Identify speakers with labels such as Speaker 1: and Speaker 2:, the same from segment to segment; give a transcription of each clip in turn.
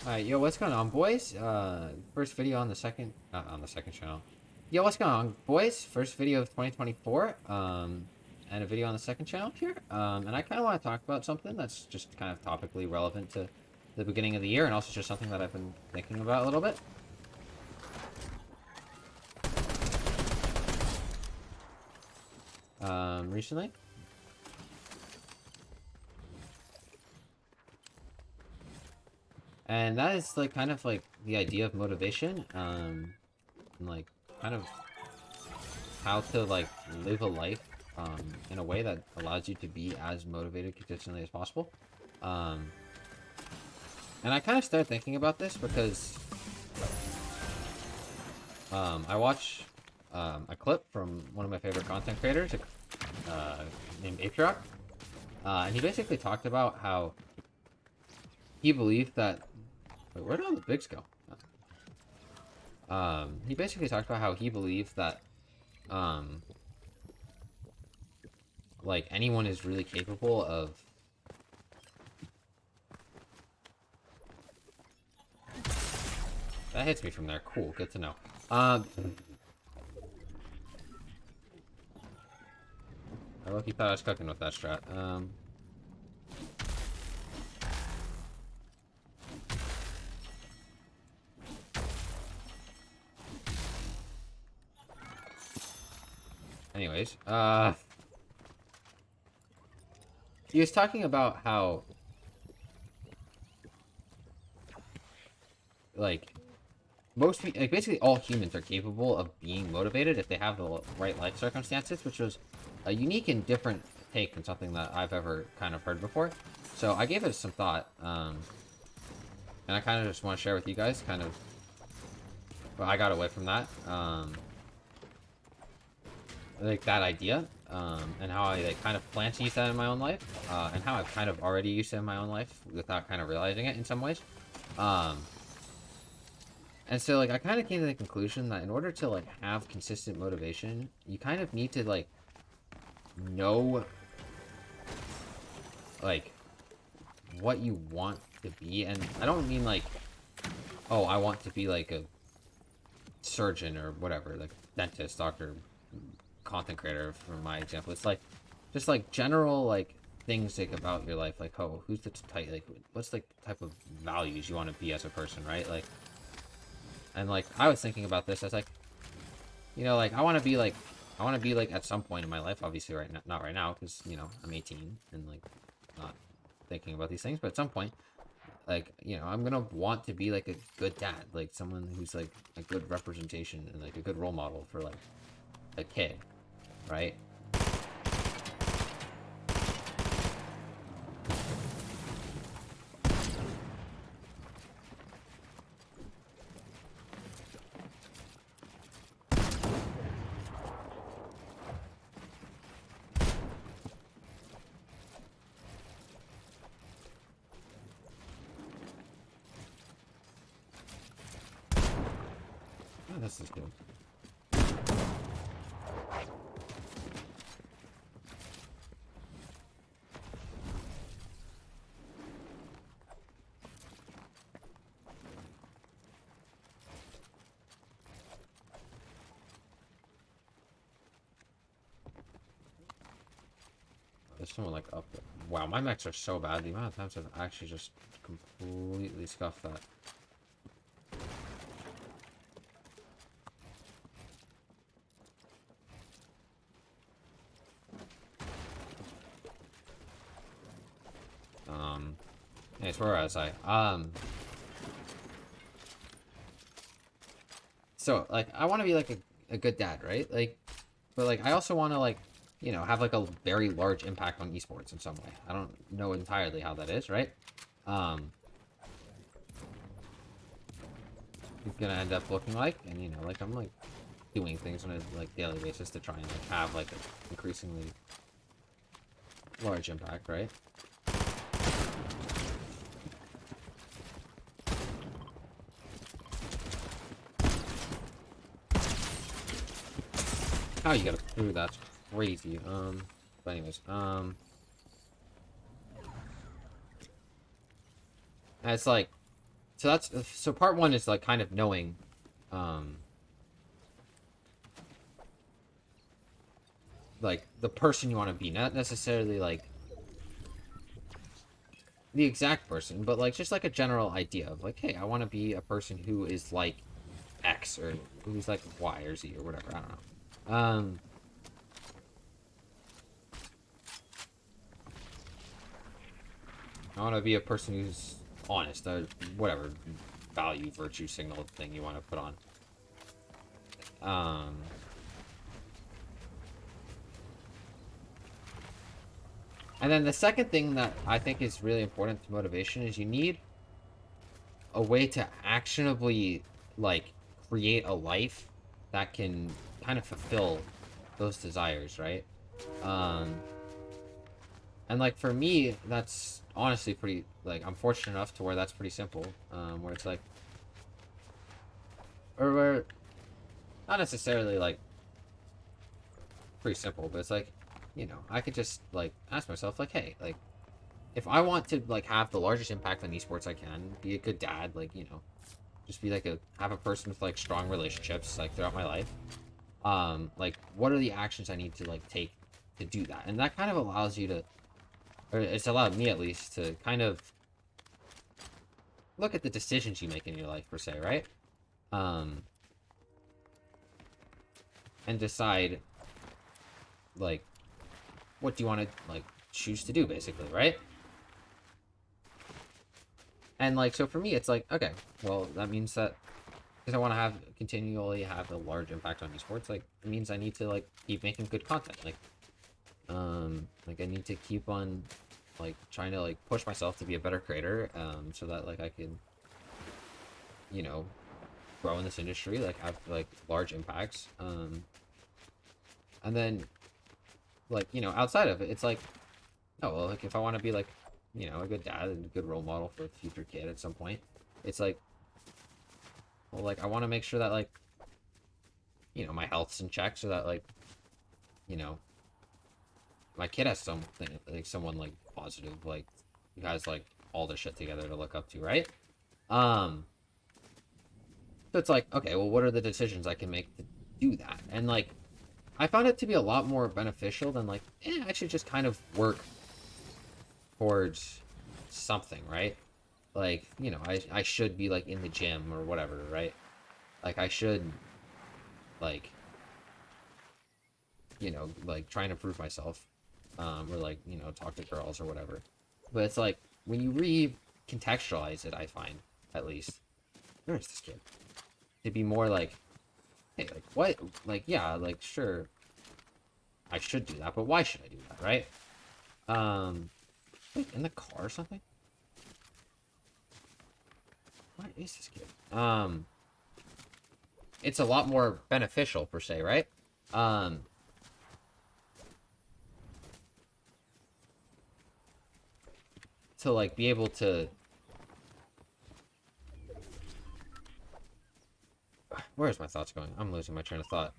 Speaker 1: Alright, yo, what's going on, boys? First video on the second, on the second channel. Yo, what's going on, boys? First video of 2024, and a video on the second channel here. And I kind of want to talk about something that's just kind of topically relevant to the beginning of the year, and also just something that I've been thinking about a little bit. Recently. And that is, like, kind of, like, the idea of motivation, and, like, kind of how to, like, live a life, in a way that allows you to be as motivated consistently as possible. Um, and I kind of started thinking about this because, I watched, a clip from one of my favorite content creators, named Aperock, and he basically talked about how he believed that... Wait, where did all the bigs go? He basically talked about how he believed that, like, anyone is really capable of... That hits me from there. Cool, good to know. I lucky thought I was cooking with that strat. Anyways, he was talking about how, like, like, basically all humans are capable of being motivated if they have the right life circumstances, which was a unique and different take than something that I've ever kind of heard before. So I gave it some thought, and I kind of just want to share with you guys kind of what I got away from that, like, that idea, and how I, like, kind of plan to use that in my own life, and how I've kind of already used it in my own life without kind of realizing it in some ways. And so, like, I kind of came to the conclusion that in order to, like, have consistent motivation, you kind of need to, like, know, like, what you want to be. And I don't mean, like, oh, I want to be, like, a surgeon or whatever, like, dentist, doctor, content creator, for my example. It's, like, just, like, general, like, things, like, about your life. Like, oh, who's the type, like, what's, like, the type of values you want to be as a person, right? Like, and, like, I was thinking about this as, like, you know, like, I want to be, like, at some point in my life, obviously right now, not right now, because, you know, I'm 18 and, like, not thinking about these things, but at some point, like, you know, I'm gonna want to be, like, a good dad, like, someone who's, like, a good representation and, like, a good role model for, like, a kid, right? Oh, this is good. There's someone, like, up there. Wow, my mechs are so bad. The amount of times I've actually just completely scuffed that. Anyways, where was I? So, like, I want to be, like, a good dad, right? Like, but, like, I also want to, like, you know, have, like, a very large impact on esports in some way. I don't know entirely how that is, right? Um, it's gonna end up looking like, and, you know, like, I'm, like, doing things on a, like, daily basis to try and, like, have, like, an increasingly large impact, right? How you got through that's crazy. But anyways, and it's like, so part one is like kind of knowing, um, like the person you want to be, not necessarily like the exact person, but like just like a general idea of like, hey, I want to be a person who is like X or who's like Y or Z or whatever. I don't know. I want to be a person who's honest, whatever value, virtue, signal thing you want to put on. And then the second thing that I think is really important to motivation is you need a way to actionably like create a life that can kind of fulfill those desires, right? Um, and like for me, that's honestly pretty like I'm fortunate enough to where that's pretty simple. Where it's like, or where not necessarily like pretty simple, but it's like, I could just like ask myself like, hey, like if I want to like have the largest impact on esports I can, be a good dad, like, just be like have a person with like strong relationships like throughout my life. Like what are the actions I need to like take to do that? And that kind of allows you to, or it's allowed me at least to kind of look at the decisions you make in your life per se, right? Um, and decide like what do you want to like choose to do basically, right? And like so for me it's like, okay, well that means that because I want to continually have a large impact on esports, like it means I need to like keep making good content, like I need to keep on like trying to like push myself to be a better creator, so that like I can, you know, grow in this industry, like have like large impacts, and then like outside of it, it's like, oh well, like if I want to be like, a good dad and a good role model for a future kid at some point, it's like, well, like I want to make sure that like, my health's in check, so that like, you know, my kid has something like someone like positive, like who has like all this shit together to look up to, right? Um, so it's like, okay, well, what are the decisions I can make to do that? And like, I found it to be a lot more beneficial than like, I should just kind of work towards something, right? Like, I should be like in the gym or whatever, right? Like I should like, like trying to prove myself, or like, talk to girls or whatever. But it's like when you recontextualize it, I find at least, where is this kid? To be more like, hey, like what, like yeah, like sure, I should do that, but why should I do that, right? Wait, in the car or something? What is this kid? It's a lot more beneficial per se, right? Um, to like be able to, where's my thoughts going? I'm losing my train of thought.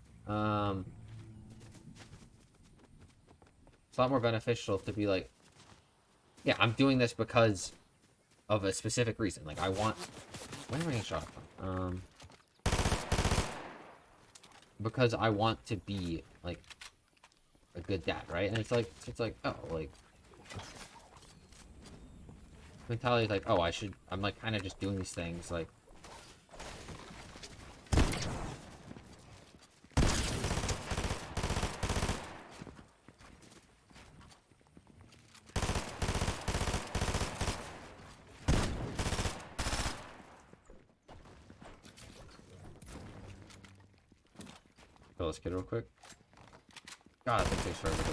Speaker 1: It's a lot more beneficial to be like, yeah, I'm doing this because of a specific reason. Like I want, why am I getting shot from? Because I want to be like a good dad, right? And it's like, oh, like mentality is like, oh, I'm like kind of just doing these things like, kill this kid real quick. God, I think it takes forever to...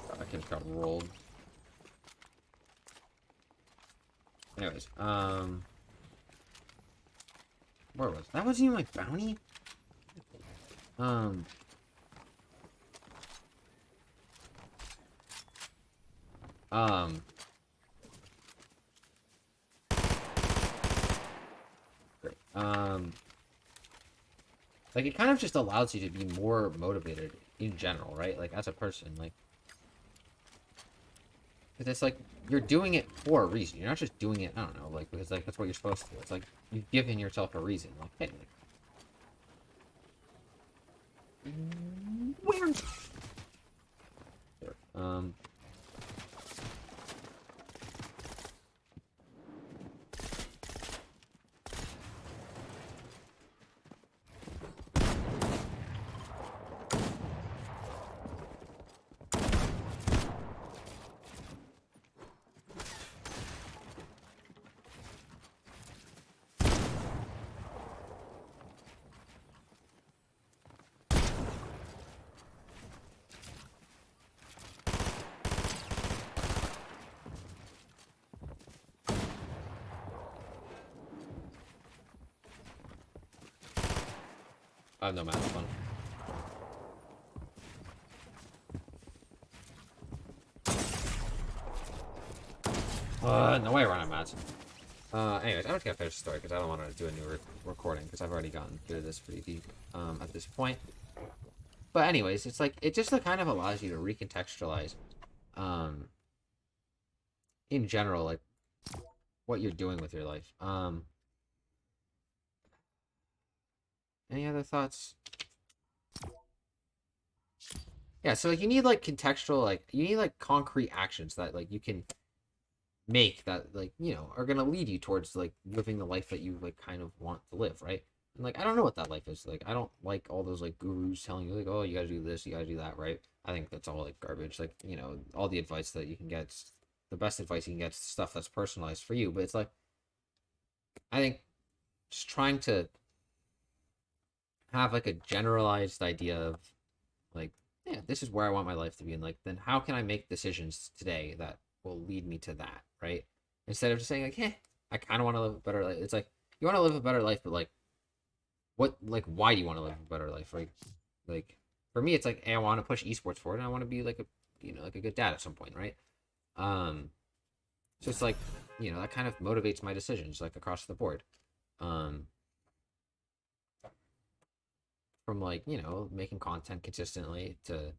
Speaker 1: God, that kid got rolled. Anyways, where was that? Wasn't even like bounty. Um, um, great. Like, it kind of just allows you to be more motivated in general, right? Like, as a person, like, 'cause it's like, you're doing it for a reason. You're not just doing it, I don't know, like, because, like, that's what you're supposed to do. It's like, you've given yourself a reason. Like, hey, like, where? Sure. I have no match fun. No way I run out of mats. Anyways, I'm just gonna finish the story because I don't want to do a new recording because I've already gotten through this pretty deep at this point. But anyways, it's like it just kind of allows you to recontextualize, in general, like what you're doing with your life. Any other thoughts? Yeah, so like you need like contextual, like you need like concrete actions that like you can make that like are gonna lead you towards like living the life that you like kind of want to live, right? And like I don't know what that life is. Like I don't like all those like gurus telling you like, oh, you gotta do this, you gotta do that, right? I think that's all like garbage. Like all the advice that you can get, the best advice you can get is stuff that's personalized for you. But it's like I think just trying to have like a generalized idea of like, yeah, this is where I want my life to be, and like then how can I make decisions today that will lead me to that, right? Instead of just saying like, hey, I kind of want to live a better life. It's like you want to live a better life, but like what, like why do you want to live a better life? Like for me it's like, hey, I want to push esports forward and I want to be like a like a good dad at some point, right? um so it's like that kind of motivates my decisions like across the board, um from like making content consistently to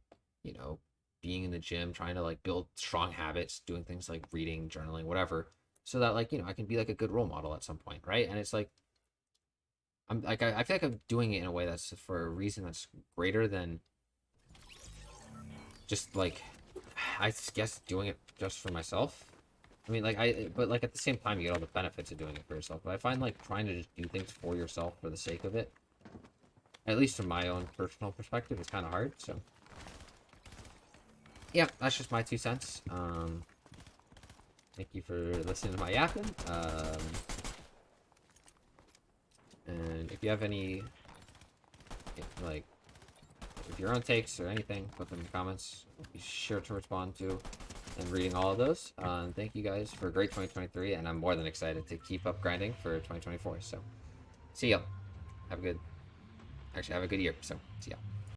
Speaker 1: you know being in the gym, trying to like build strong habits, doing things like reading, journaling, whatever, so that like I can be like a good role model at some point, right? And it's like I'm like I feel like I'm doing it in a way that's for a reason that's greater than just like I guess doing it just for myself. I mean, like but like at the same time, you get all the benefits of doing it for yourself. But I find like trying to just do things for yourself for the sake of it, at least from my own personal perspective, is kind of hard. So yeah, that's just my 2 cents. Thank you for listening to my yapping. And if you have any like if your own takes or anything, put them in the comments. I'll be sure to respond to and reading all of those. Thank you guys for a great 2023, and I'm more than excited to keep up grinding for 2024. So see ya. Have a good year. So see ya.